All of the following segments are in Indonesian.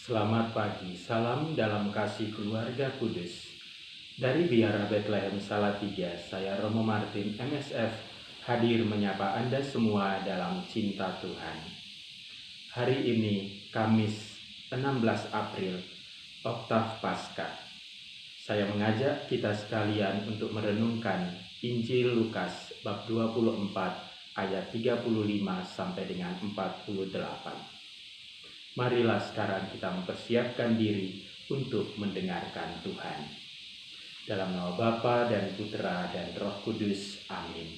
Selamat pagi, salam dalam kasih keluarga kudus. Dari Biara Bethlehem Salatiga, saya Romo Martin, MSF, hadir menyapa Anda semua dalam cinta Tuhan. Hari ini, Kamis 16 April, Oktav Paskah. Saya mengajak kita sekalian untuk merenungkan Injil Lukas bab 24 ayat 35 sampai dengan 48. Marilah sekarang kita mempersiapkan diri untuk mendengarkan Tuhan. Dalam nama Bapa dan Putra dan Roh Kudus. Amin.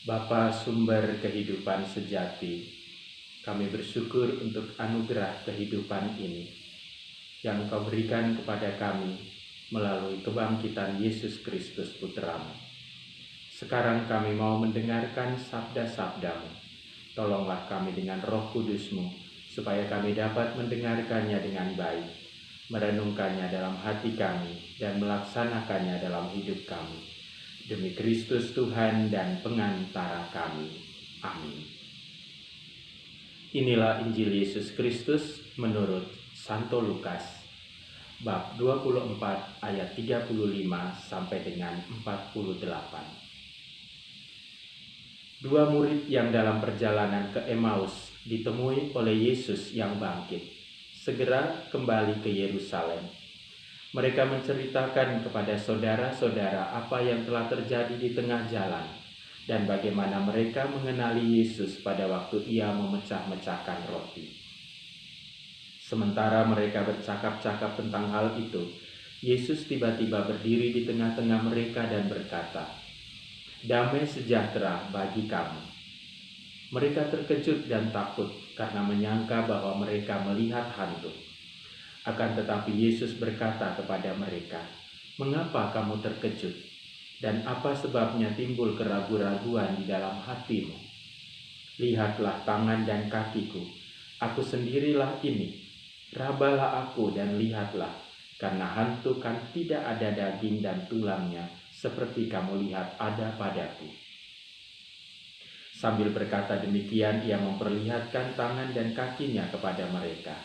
Bapa sumber kehidupan sejati, kami bersyukur untuk anugerah kehidupan ini yang Engkau berikan kepada kami melalui kebangkitan Yesus Kristus Putra-Mu. Sekarang kami mau mendengarkan sabda-sabda-Mu. Tolonglah kami dengan Roh Kudus-Mu, supaya kami dapat mendengarkannya dengan baik, merenungkannya dalam hati kami, dan melaksanakannya dalam hidup kami. Demi Kristus Tuhan dan pengantara kami. Amin. Inilah Injil Yesus Kristus menurut Santo Lukas, bab 24 ayat 35 sampai dengan 48. Dua murid yang dalam perjalanan ke Emmaus ditemui oleh Yesus yang bangkit, segera kembali ke Yerusalem. Mereka menceritakan kepada saudara-saudara apa yang telah terjadi di tengah jalan dan bagaimana mereka mengenali Yesus pada waktu Ia memecah-mecahkan roti. Sementara mereka bercakap-cakap tentang hal itu, Yesus tiba-tiba berdiri di tengah-tengah mereka dan berkata, "Damai sejahtera bagi kamu." Mereka terkejut dan takut karena menyangka bahwa mereka melihat hantu. Akan tetapi Yesus berkata kepada mereka, "Mengapa kamu terkejut? Dan apa sebabnya timbul keraguan-raguan di dalam hatimu? Lihatlah tangan dan kakiku, aku sendirilah ini. Rabalah aku dan lihatlah, karena hantu kan tidak ada daging dan tulangnya, seperti kamu lihat ada padaku." Sambil berkata demikian, Ia memperlihatkan tangan dan kakinya kepada mereka.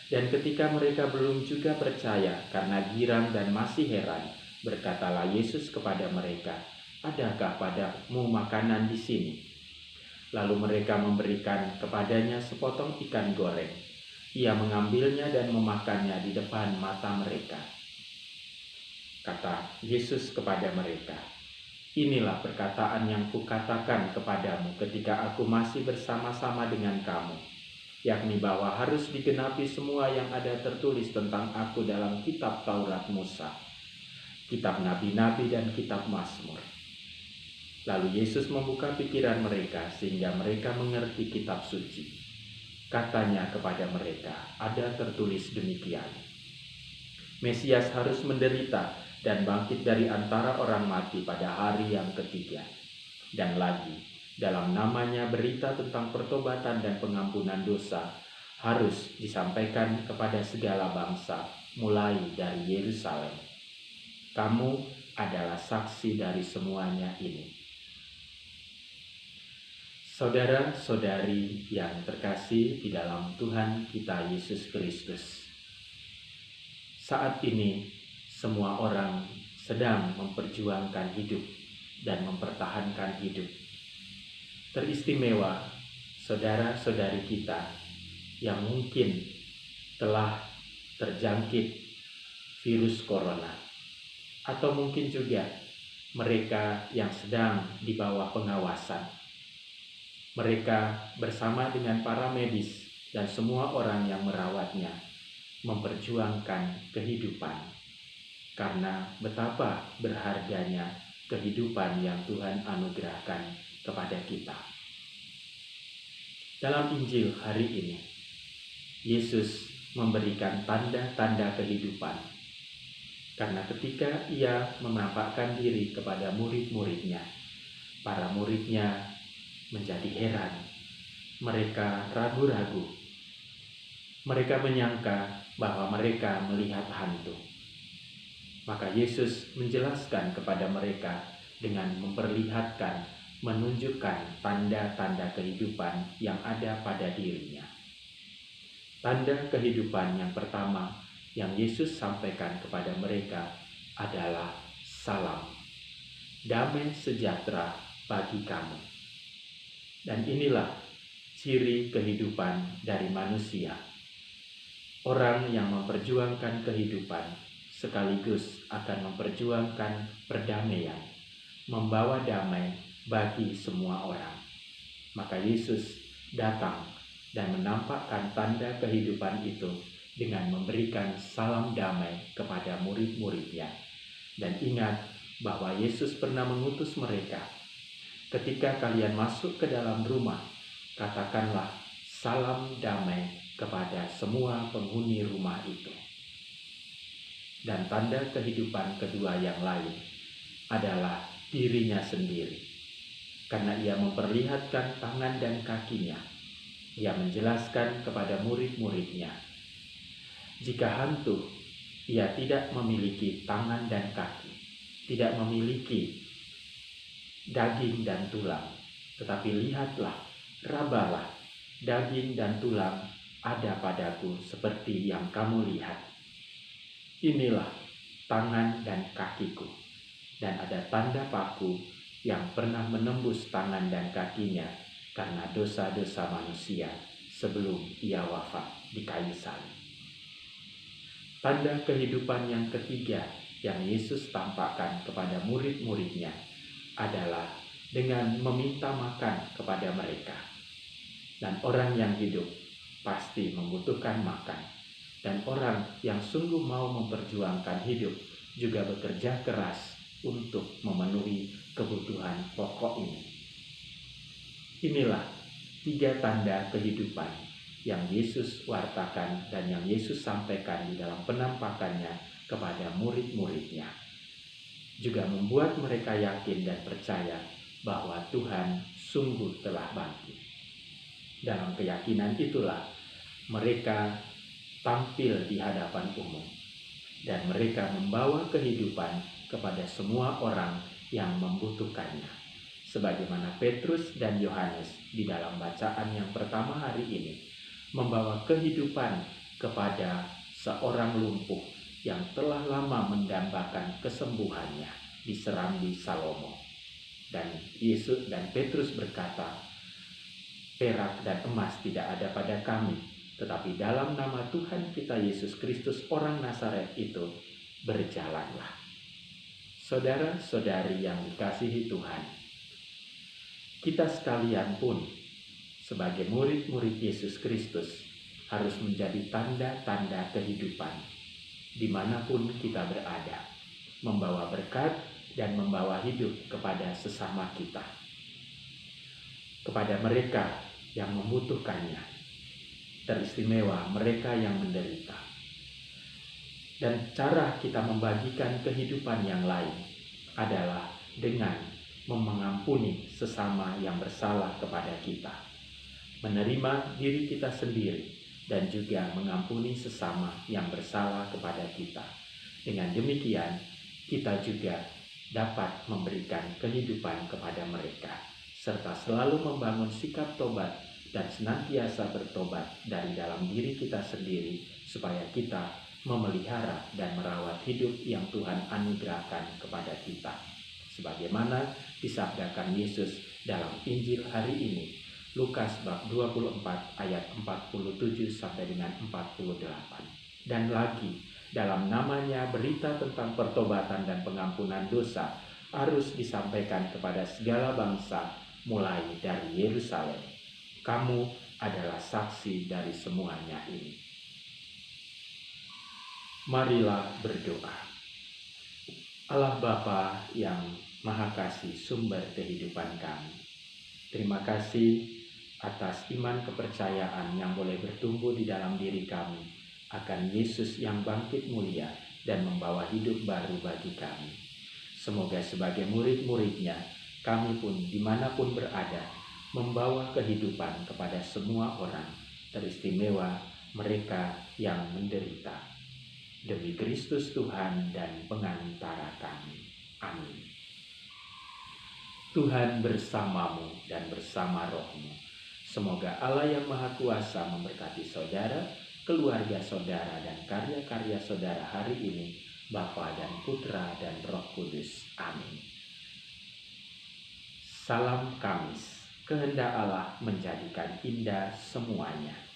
Dan ketika mereka belum juga percaya karena girang dan masih heran, berkatalah Yesus kepada mereka, "Adakah padamu makanan di sini?" Lalu mereka memberikan kepadanya sepotong ikan goreng. Ia mengambilnya dan memakannya di depan mata mereka. Kata Yesus kepada mereka, "Inilah perkataan yang kukatakan kepadamu ketika aku masih bersama-sama dengan kamu, yakni bahwa harus digenapi semua yang ada tertulis tentang aku dalam kitab Taurat Musa, kitab Nabi-Nabi dan kitab Mazmur." Lalu Yesus membuka pikiran mereka sehingga mereka mengerti kitab suci. Katanya kepada mereka, "Ada tertulis demikian, Mesias harus menderita dan bangkit dari antara orang mati pada hari yang ketiga. Dan lagi, dalam namanya berita tentang pertobatan dan pengampunan dosa harus disampaikan kepada segala bangsa, mulai dari Yerusalem. Kamu adalah saksi dari semuanya ini." Saudara-saudari yang terkasih di dalam Tuhan kita Yesus Kristus, saat ini semua orang sedang memperjuangkan hidup dan mempertahankan hidup. Teristimewa saudara-saudari kita yang mungkin telah terjangkit virus corona, atau mungkin juga mereka yang sedang di bawah pengawasan. Mereka bersama dengan para medis dan semua orang yang merawatnya memperjuangkan kehidupan, karena betapa berharganya kehidupan yang Tuhan anugerahkan kepada kita. Dalam Injil hari ini, Yesus memberikan tanda-tanda kehidupan, karena ketika Ia menampakkan diri kepada murid-muridnya, para muridnya menjadi heran. Mereka ragu-ragu. Mereka menyangka bahwa mereka melihat hantu. Maka Yesus menjelaskan kepada mereka dengan memperlihatkan, menunjukkan tanda-tanda kehidupan yang ada pada dirinya. Tanda kehidupan yang pertama yang Yesus sampaikan kepada mereka adalah salam, damai sejahtera bagi kamu. Dan inilah ciri kehidupan dari manusia. Orang yang memperjuangkan kehidupan sekaligus akan memperjuangkan perdamaian, membawa damai bagi semua orang. Maka Yesus datang dan menampakkan tanda kehidupan itu dengan memberikan salam damai kepada murid-muridnya. Dan ingat bahwa Yesus pernah mengutus mereka, ketika kalian masuk ke dalam rumah, katakanlah salam damai kepada semua penghuni rumah itu. Dan tanda kehidupan kedua yang lain adalah dirinya sendiri. Karena ia memperlihatkan tangan dan kakinya, ia menjelaskan kepada murid-muridnya, jika hantu, ia tidak memiliki tangan dan kaki, tidak memiliki daging dan tulang, tetapi lihatlah, rabalah, daging dan tulang ada padaku seperti yang kamu lihat. Inilah tangan dan kakiku, dan ada tanda paku yang pernah menembus tangan dan kakinya karena dosa-dosa manusia sebelum ia wafat di kayu salib. Tanda kehidupan yang ketiga yang Yesus tampakkan kepada murid-muridnya adalah dengan meminta makan kepada mereka. Dan orang yang hidup pasti membutuhkan makan. Dan orang yang sungguh mau memperjuangkan hidup juga bekerja keras untuk memenuhi kebutuhan pokok ini. Inilah 3 tanda kehidupan yang Yesus wartakan dan yang Yesus sampaikan di dalam penampakannya kepada murid-muridnya. Juga membuat mereka yakin dan percaya bahwa Tuhan sungguh telah bangkit. Dalam keyakinan itulah mereka tampil di hadapan umum dan mereka membawa kehidupan kepada semua orang yang membutuhkannya. Sebagaimana Petrus dan Yohanes di dalam bacaan yang pertama hari ini membawa kehidupan kepada seorang lumpuh yang telah lama mendambakan kesembuhannya di Serambi Salomo. Dan Yesus dan Petrus berkata, perak dan emas tidak ada pada kami, tetapi dalam nama Tuhan kita Yesus Kristus orang Nazaret itu berjalanlah. Saudara-saudari yang dikasihi Tuhan, kita sekalian pun sebagai murid-murid Yesus Kristus harus menjadi tanda-tanda kehidupan dimanapun kita berada, membawa berkat dan membawa hidup kepada sesama kita, kepada mereka yang membutuhkannya, teristimewa mereka yang menderita. Dan cara kita membagikan kehidupan yang lain adalah dengan mengampuni sesama yang bersalah kepada kita, menerima diri kita sendiri, dan juga mengampuni sesama yang bersalah kepada kita. Dengan demikian, kita juga dapat memberikan kehidupan kepada mereka, serta selalu membangun sikap tobat dan senantiasa bertobat dari dalam diri kita sendiri, supaya kita memelihara dan merawat hidup yang Tuhan anugerahkan kepada kita. Sebagaimana disabdakan Yesus dalam Injil hari ini, Lukas bab 24 ayat 47 sampai dengan 48. Dan lagi, dalam namanya berita tentang pertobatan dan pengampunan dosa harus disampaikan kepada segala bangsa mulai dari Yerusalem. Kamu adalah saksi dari semuanya ini. Marilah berdoa. Allah Bapa yang Maha Kasih, sumber kehidupan kami, terima kasih atas iman kepercayaan yang boleh bertumbuh di dalam diri kami akan Yesus yang bangkit mulia dan membawa hidup baru bagi kami. Semoga sebagai murid-muridnya, kami pun dimanapun berada, membawa kehidupan kepada semua orang, teristimewa mereka yang menderita. Demi Kristus Tuhan dan pengantara kami. Amin. Tuhan bersamamu dan bersama rohmu. Semoga Allah yang Maha Kuasa memberkati saudara, keluarga saudara, dan karya-karya saudara hari ini, Bapa dan Putra dan Roh Kudus. Amin. Salam Kamis, kehendak Allah menjadikan indah semuanya.